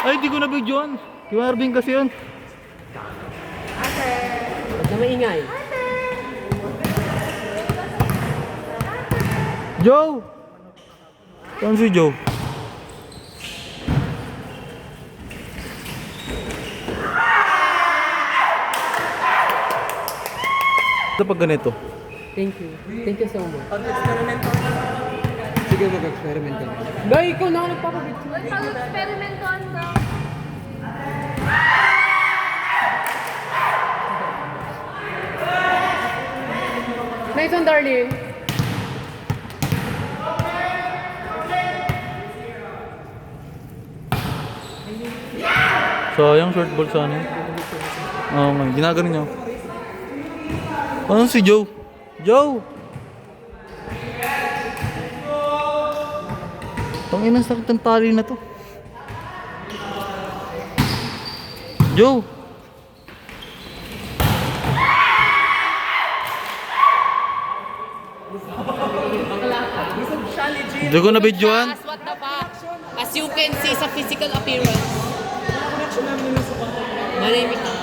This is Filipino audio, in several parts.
Ay, di ko na-videoan. Yung Arvin kasi yun. Huwag na maingay. Joe! Saan si Joe? Ito pag ganito. Thank you. Thank you so much. Pag-experimento. Sige, mag-experiment ka na. Ba, ikaw na ako nagpapabitso. Pag-experimentoan daw. Nice one, darling. Sayang short ball sana yun. Oo nga, ginaganon niya. Ano si Joe? Joe! Panginang sakit ng tali na to. Joe! Hindi ko na-videoan. What the fuck? As you can see sa physical appearance. Malimit na.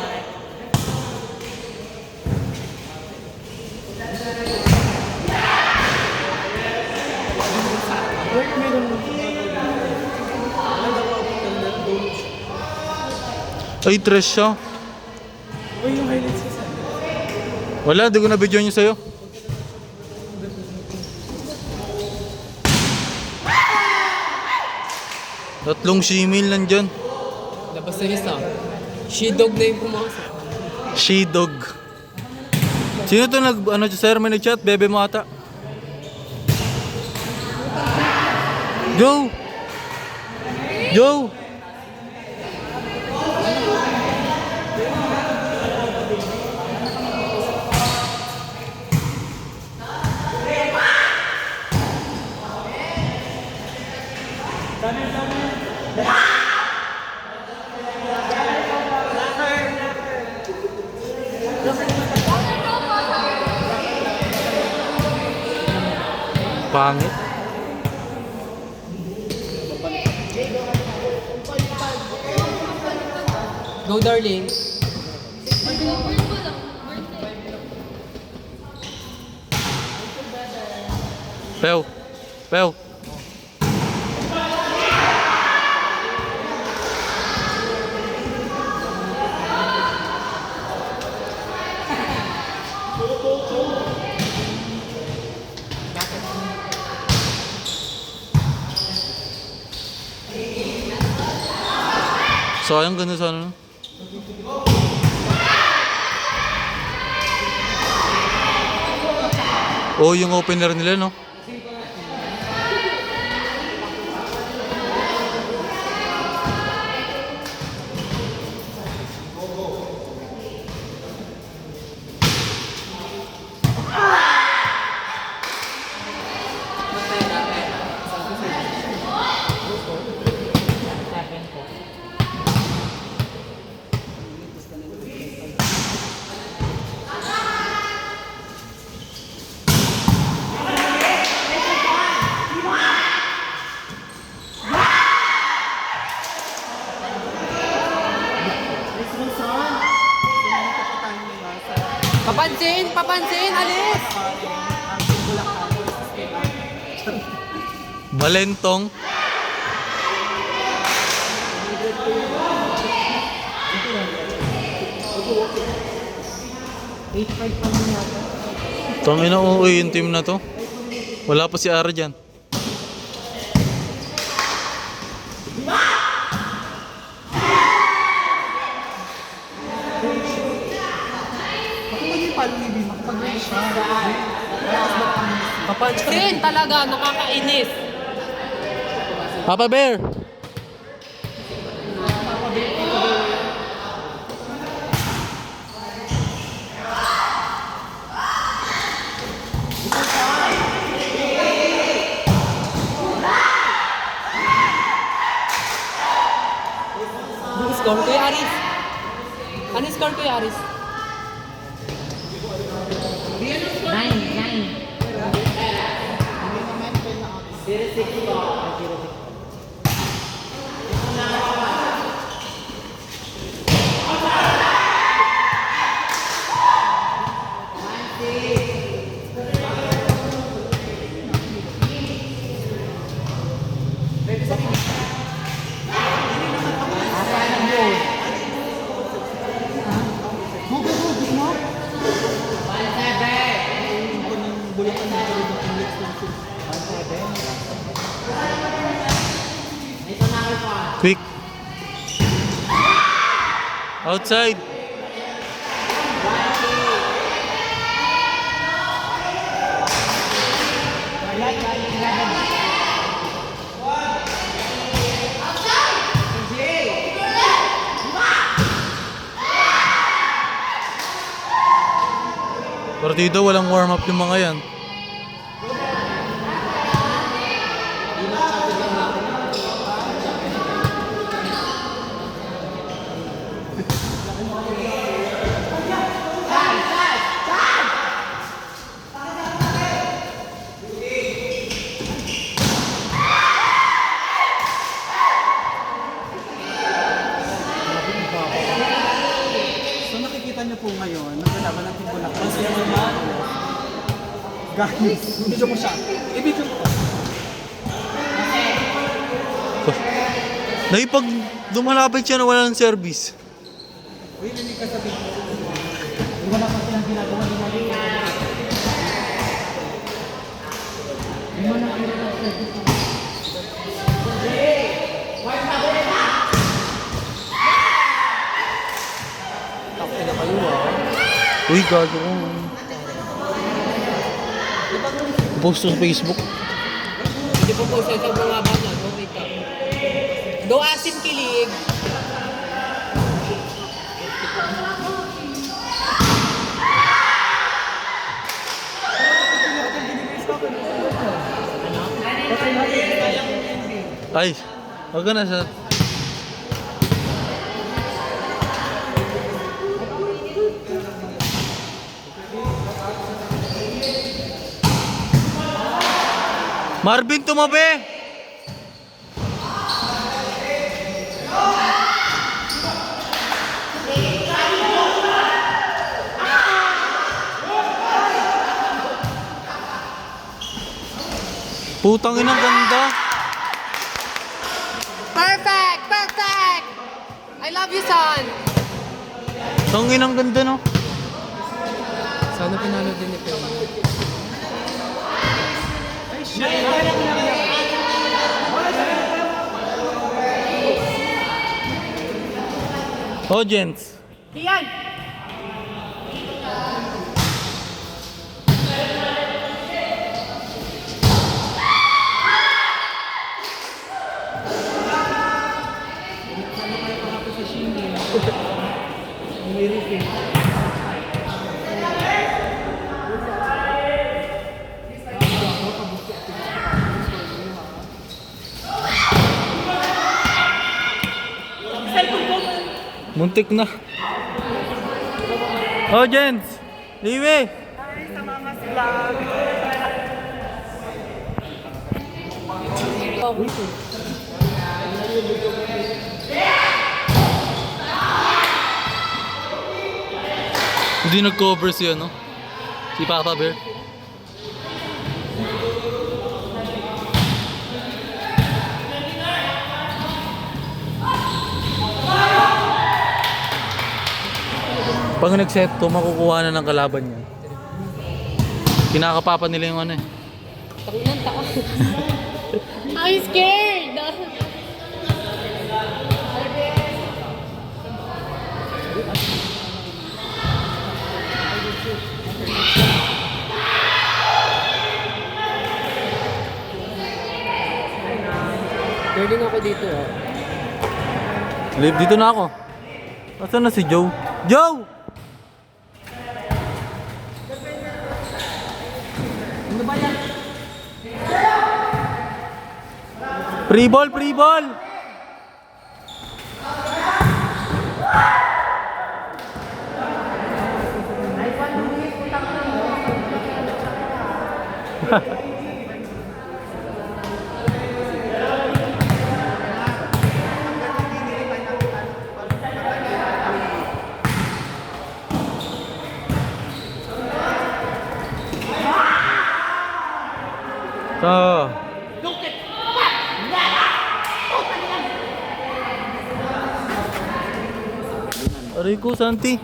Ay, tres siya. Uy, yung highlights kasi. Wala, di ko na-videoan yung sa'yo. Tatlong shemale nandyan. Labas na isa. She-dog na yung pumasok. She-dog. Sino to sir, may nag-chat? Bebe mo ata. Joe! Joe! Pangit. Go, darling. Pew. Pew. Sayang ganda sana. Oh, yung opener nila, no? Papansin! Papansin! Alis! Balentong. Tangina, uuwi yung team na to. Wala pa si Ara dyan. Papansin talaga! Nakakainis! Papa Bear! Ano score ko yung Aris? Ano score ko yung Aris? 9. Quick. Outside. Partido, walang warm up yung mga yan. So nakikita niyo po ngayon, naglalaban ng Team Bulacan. Kasi naman, guys, video ko siya. I-video ko. Pag dumalapit siya na wala ng service. Uy, hindi ka sabihin. Wala kasi ang ginagawa ni Mali. Hindi mo na ang service. Tapos na kayo Uy, gago ko. Post sa Facebook. Hindi po po sa isang mga bata. Do asim kilig. Ay, wag ka na sa... Marvin, tumabi! Putang inang ganda. Perfect! Perfect! I love you, son! Tangin ang ganda, no? Sana pinalo din ni Pema. Audience. Ian! Muntik na. Audience. Liwi. Ay, sa Mama's Vlog. Hindi nag-cover si ano? Si Papa Bear. Pag nag-set to, makukuha na ng kalaban niya. Kinakapapa nila yung ano eh. Takunan, takot. I'm scared! Learning ako dito ah. Live dito na ako. Nasaan na si Joe? Joe! Ano ba yan? Free ball, free ball! Ah. Aray ko, Santi.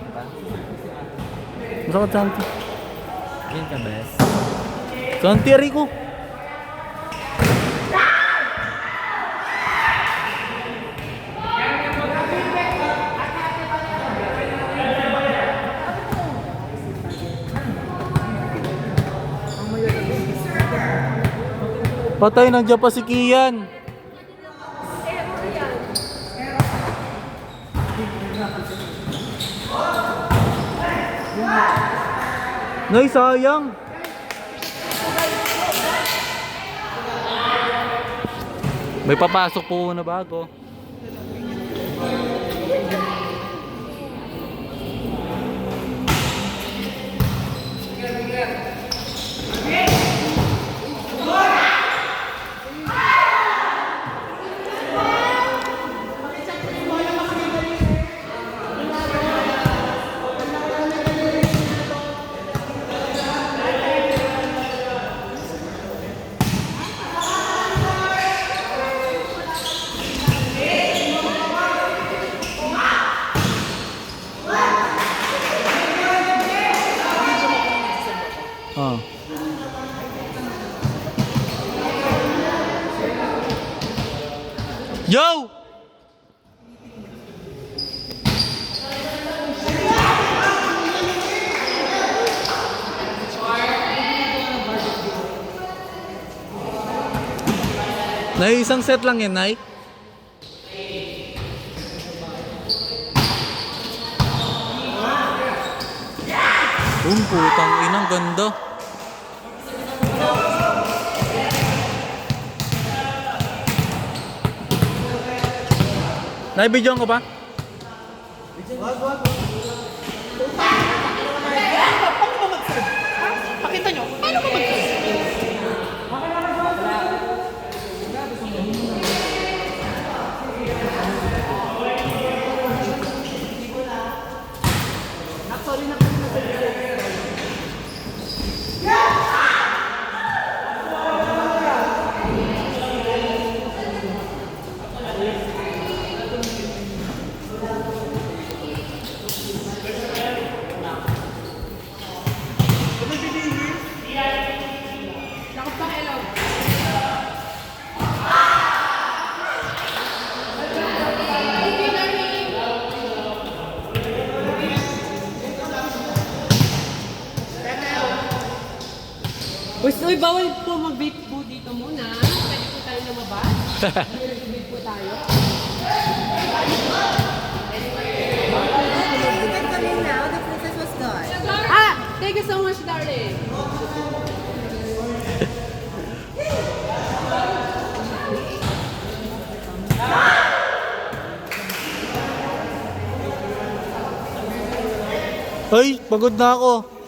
Masakit, Santi. Yun ka, best. Santi, aray ko. Patay, nandiyan pa si Kian. Nay, sayang. May papasok po na bago. Ah. Yo! Nay, isang set lang yan, Nay. Putang inang ganda. Naibidyoan ko pa? Pakita nyo, paano ka mag-serve? Uy, bawal po mag-vape po dito muna. Pwede po tayo lumabas. Mag-vape po tayo. Now, the process was done. Thank you so much, darling. Ay, pagod na ako.